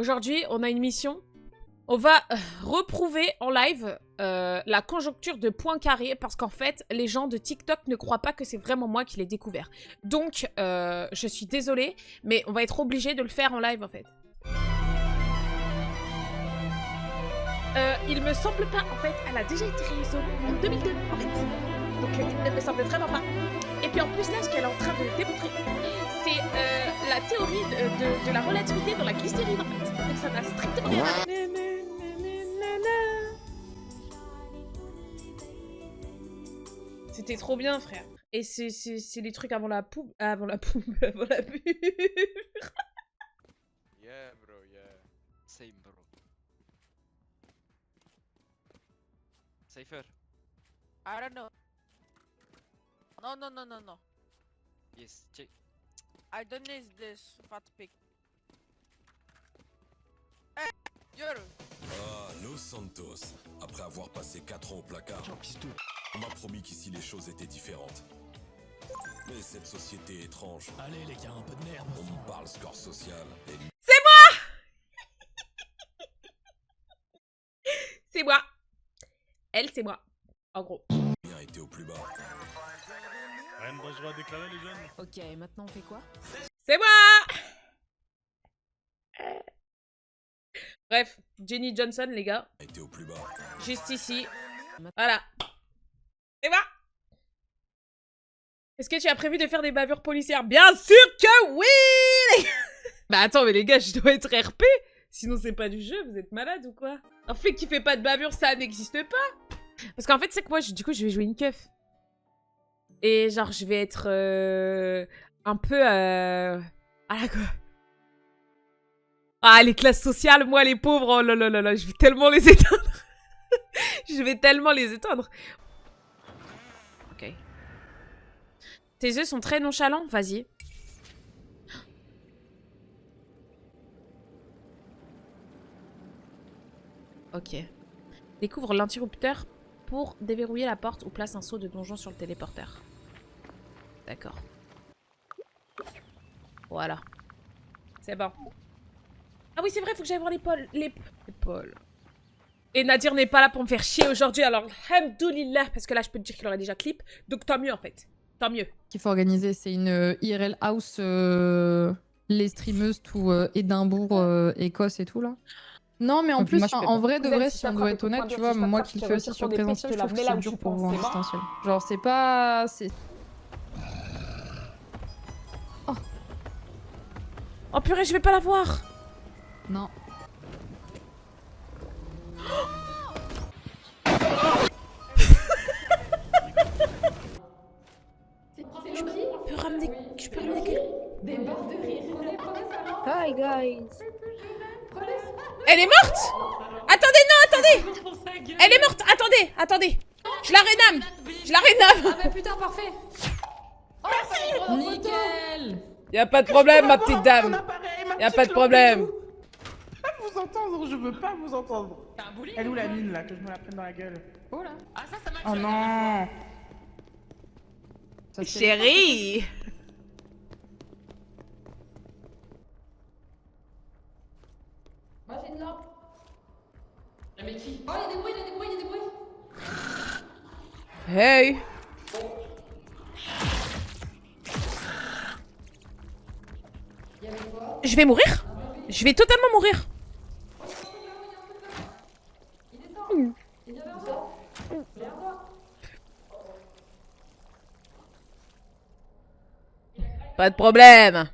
Aujourd'hui, on a une mission. On va reprouver en live la conjoncture de Poincaré parce qu'en fait, les gens de TikTok ne croient pas que c'est vraiment moi qui l'ai découvert. Donc, je suis désolée, mais on va être obligé de le faire en live en fait. Il me semble pas, en fait, elle a déjà été résolue en 2002 en fait. Donc, il ne me semble vraiment pas. Et puis en plus là, ce qu'elle est en train de démontrer, c'est la théorie de la relativité dans la glycérine en fait. Donc ça n'a strictement rien à voir. C'était trop bien, frère. Et c'est les trucs avant la poub... Avant la poub... Avant la pub. Yeah, bro, yeah. Same, bro. Cypher. I don't know. No. Yes, check. I don't need this fat pig. Hey, Yoro. Ah, Los Santos. Après avoir passé 4 ans au placard, on m'a promis qu'ici les choses étaient différentes. Mais cette société étrange. Allez les gars, un peu de merde. On me parle score social et... C'est moi. C'est moi. Elle, c'est moi. En gros. Bien été au plus bas. Rien de dangereux à déclarer les jeunes. Ok, maintenant on fait quoi? C'est moi. Bref, Jenny Johnson, les gars. Été au plus bas. Juste ici. Voilà. C'est moi. Est-ce que tu as prévu de faire des bavures policières? Bien sûr que oui. Bah attends, mais les gars, je dois être RP. Sinon, c'est pas du jeu. Vous êtes malade ou quoi? Un fait qui fait pas de bavure, ça n'existe pas. Parce qu'en fait, c'est que moi, du coup, je vais jouer une keuf. Et genre, je vais être un peu... Ah là, quoi. Ah, les classes sociales, moi, les pauvres, oh là là là là, je vais tellement les éteindre. Je vais tellement les éteindre. Ok. Tes yeux sont très nonchalants, vas-y. Ok. Découvre l'interrupteur pour déverrouiller la porte ou place un seau de donjon sur le téléporteur. D'accord. Voilà. C'est bon. Ah oui, c'est vrai, faut que j'aille voir les pôles. Les pôles. Et Nadir n'est pas là pour me faire chier aujourd'hui, alors alhamdoulilah, parce que là, je peux te dire qu'il aurait déjà clip. Donc tant mieux, en fait. Tant mieux. Qu'il faut organiser, c'est une IRL house, les streameuses, tout Édimbourg, Écosse et tout là. Non, mais en plus, en vrai de vrai, si on doit être honnête, tu vois, moi qui le fais aussi sur présentiel, je trouve que c'est dur pour vous en distanciel. Genre, c'est pas. Oh purée, je vais pas la voir. Non. Je peux ramener quelqu'un. Des barres de rire. Hi guys. Elle est morte. Attendez, non, attendez. Elle est morte, attendez. Je la réname. Ah bah putain, parfait. Oh, Nickel. Y'a pas de problème, ma petite dame. Y'a pas de problème. Vous entendre, je veux pas vous entendre. Elle est où la mine là, que je me la prenne dans la gueule? Oh là. Ah ça marche. Oh non. Chérie. Moi j'ai une lampe. Mais qui? Oh il y a des bruits. Hey. Je vais mourir. Je vais totalement mourir. Pas de problème.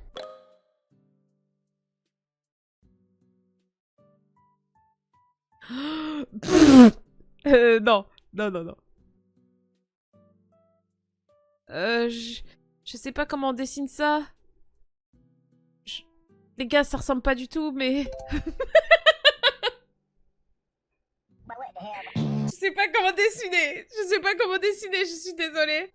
Non. Je sais pas comment on dessine ça. Les gars, ça ressemble pas du tout, mais... Je sais pas comment dessiner. Je suis désolée.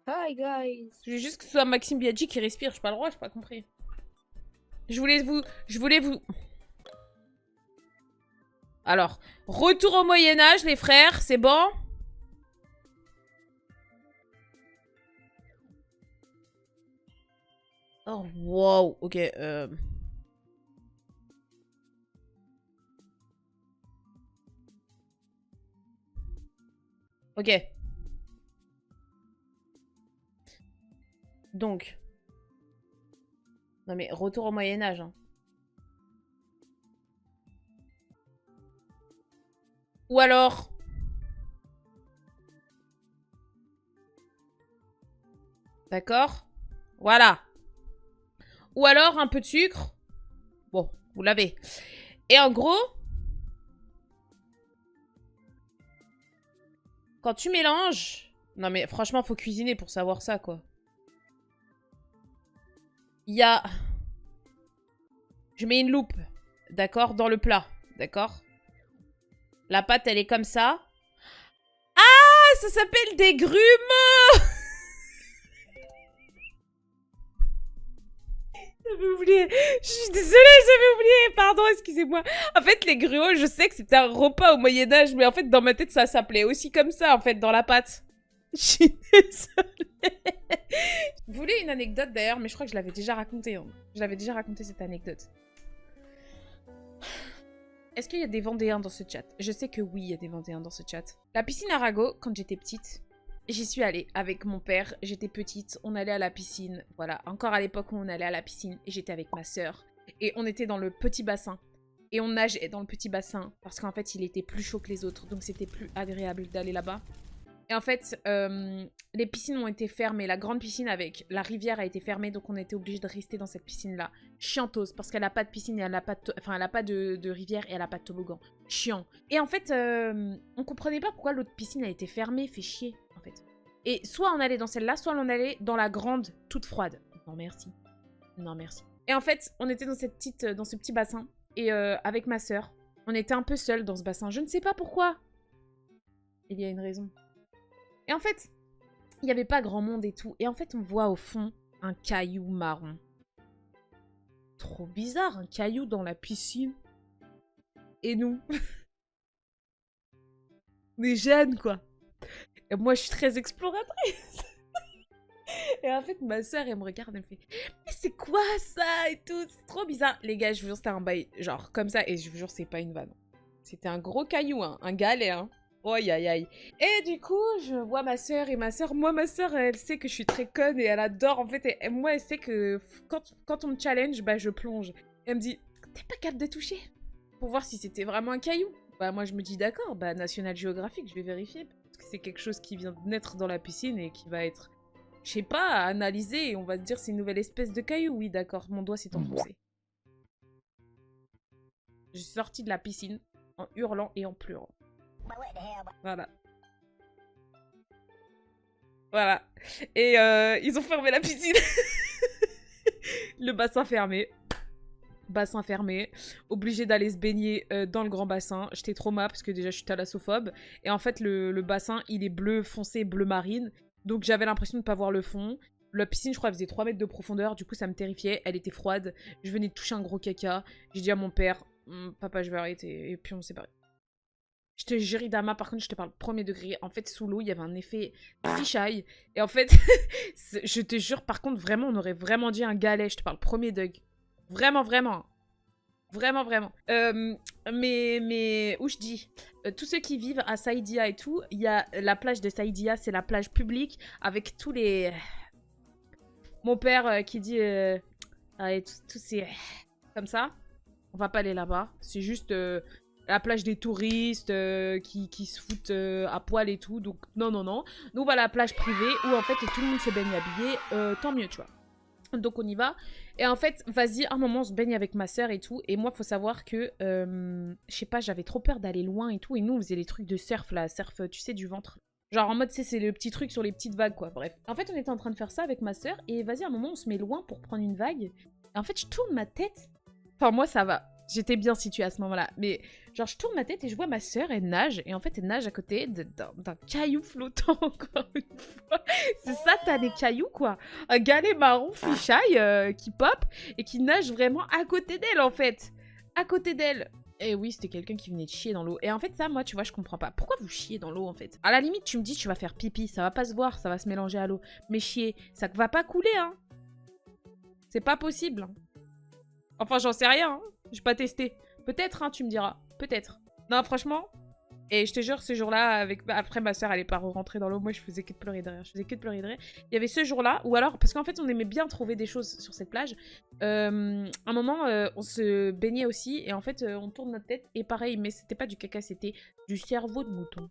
Hi guys. Je veux juste que ce soit Maxime Biaggi qui respire, j'ai pas le droit, j'ai pas compris. Je voulais vous... Alors, retour au Moyen-Âge, les frères, c'est bon? Oh, wow, ok, Ok. Donc. Non mais, retour au Moyen-Âge, hein. Ou alors... D'accord? Voilà. Ou alors un peu de sucre. Bon, vous l'avez. Et en gros... Quand tu mélanges... Non mais franchement, faut cuisiner pour savoir ça, quoi. Il y a... Je mets une loupe, d'accord, dans le plat, d'accord? La pâte, elle est comme ça. Ah, ça s'appelle des grumeaux. J'avais oublié. Je suis désolée, j'avais oublié. Pardon, excusez-moi. En fait, les grumeaux, je sais que c'était un repas au Moyen-Âge, mais en fait, dans ma tête, ça s'appelait aussi comme ça, en fait, dans la pâte. Je suis désolée. Vous voulez une anecdote, d'ailleurs, mais je crois que je l'avais déjà racontée. Hein. Je l'avais déjà raconté, cette anecdote. Est-ce qu'il y a des Vendéens dans ce chat? Je sais que oui, il y a des Vendéens dans ce chat. La piscine Arago, quand j'étais petite, j'y suis allée avec mon père. J'étais petite, on allait à la piscine. Voilà, encore à l'époque où on allait à la piscine. Et j'étais avec ma sœur. Et on était dans le petit bassin. Et on nageait dans le petit bassin. Parce qu'en fait, il était plus chaud que les autres. Donc c'était plus agréable d'aller là-bas. Et en fait, les piscines ont été fermées. La grande piscine avec la rivière a été fermée. Donc on était obligé de rester dans cette piscine-là. Chiantose. Parce qu'elle n'a pas de piscine et elle n'a pas de... Enfin, elle n'a pas de rivière et elle n'a pas de toboggan. Chiant. Et en fait, on comprenait pas pourquoi l'autre piscine a été fermée. Fait chier, en fait. Et soit on allait dans celle-là, soit on allait dans la grande, toute froide. Non, merci. Non, merci. Et en fait, on était dans ce petit bassin. Et avec ma sœur, on était un peu seuls dans ce bassin. Je ne sais pas pourquoi. Il y a une raison. Et en fait, il n'y avait pas grand monde et tout. Et en fait, on voit au fond un caillou marron. Trop bizarre, un caillou dans la piscine. Et nous on est jeunes, quoi. Et moi, je suis très exploratrice. Et en fait, ma soeur, elle me regarde, elle me fait « Mais c'est quoi ça ?» et tout. C'est trop bizarre. Les gars, je vous jure, c'était un bail genre comme ça. Et je vous jure, c'est pas une vanne. C'était un gros caillou, hein. Un galet, hein. Aïe, aïe, aïe. Et du coup, je vois ma sœur et ma sœur, ma sœur, elle sait que je suis très conne et elle adore, en fait. Et moi, elle sait que quand on me challenge, bah, je plonge. Elle me dit, t'es pas capable de toucher? Pour voir si c'était vraiment un caillou. Bah, moi, je me dis, d'accord, bah, National Geographic, je vais vérifier. Parce que c'est quelque chose qui vient de naître dans la piscine et qui va être, je sais pas, analysé. Et on va se dire, c'est une nouvelle espèce de caillou. Oui, d'accord, mon doigt s'est enfoncé. Je suis sortie de la piscine en hurlant et en pleurant. Voilà. Voilà. Et ils ont fermé la piscine. Le bassin fermé. Bassin fermé. Obligé d'aller se baigner dans le grand bassin. J'étais trauma parce que déjà je suis thalassophobe. Et en fait le bassin il est bleu foncé, bleu marine. Donc j'avais l'impression de ne pas voir le fond. La piscine je crois elle faisait 3 mètres de profondeur. Du coup ça me terrifiait. Elle était froide. Je venais de toucher un gros caca. J'ai dit à mon père, papa je vais arrêter. Et puis on s'est séparés. Je te jure, Idama, par contre, je te parle premier degré. En fait, sous l'eau, il y avait un effet fisheye. Et en fait, je te jure, par contre, vraiment, on aurait vraiment dit un galet. Je te parle premier degré. Vraiment, vraiment. Vraiment, vraiment. Mais où je dis tous ceux qui vivent à Saïdia et tout, il y a la plage de Saïdia, c'est la plage publique avec tous les... Mon père qui dit... tous ces... Comme ça. On va pas aller là-bas. C'est juste... la plage des touristes qui se foutent à poil et tout. Donc, non, non, non. Nous, on va à la plage privée où, en fait, tout le monde se baigne habillé. Tant mieux, tu vois. Donc, on y va. Et en fait, vas-y, un moment, on se baigne avec ma soeur et tout. Et moi, faut savoir que, je sais pas, j'avais trop peur d'aller loin et tout. Et nous, on faisait les trucs de surf, là. Surf, tu sais, du ventre. Genre, en mode, tu sais, c'est le petit truc sur les petites vagues, quoi. Bref. En fait, on était en train de faire ça avec ma soeur. Et vas-y, un moment, on se met loin pour prendre une vague. Et en fait, je tourne ma tête. Enfin, moi, ça va. J'étais bien située à ce moment-là. Mais genre, je tourne ma tête et je vois ma sœur, elle nage. Et en fait, elle nage à côté d'un caillou flottant, encore une fois. C'est ça, t'as des cailloux, quoi. Un galet marron fisheye qui pop et qui nage vraiment à côté d'elle, en fait. À côté d'elle. Et oui, c'était quelqu'un qui venait de chier dans l'eau. Et en fait, ça, moi, tu vois, je comprends pas. Pourquoi vous chiez dans l'eau, en fait? À la limite, tu me dis, tu vas faire pipi. Ça va pas se voir, ça va se mélanger à l'eau. Mais chier, ça va pas couler, hein. C'est pas possible, hein. Enfin, j'en sais rien, hein. J'ai pas testé. Peut-être, hein, tu me diras. Peut-être. Non, franchement. Et je te jure, ce jour-là, après ma soeur, elle est pas rentrée dans l'eau. Moi, je faisais que de pleurer de rire. Je faisais que de pleurer de rire. Il y avait ce jour-là, ou alors, parce qu'en fait, on aimait bien trouver des choses sur cette plage. Un moment, on se baignait aussi. Et en fait, on tourne notre tête. Et pareil, mais c'était pas du caca, c'était du cerveau de mouton.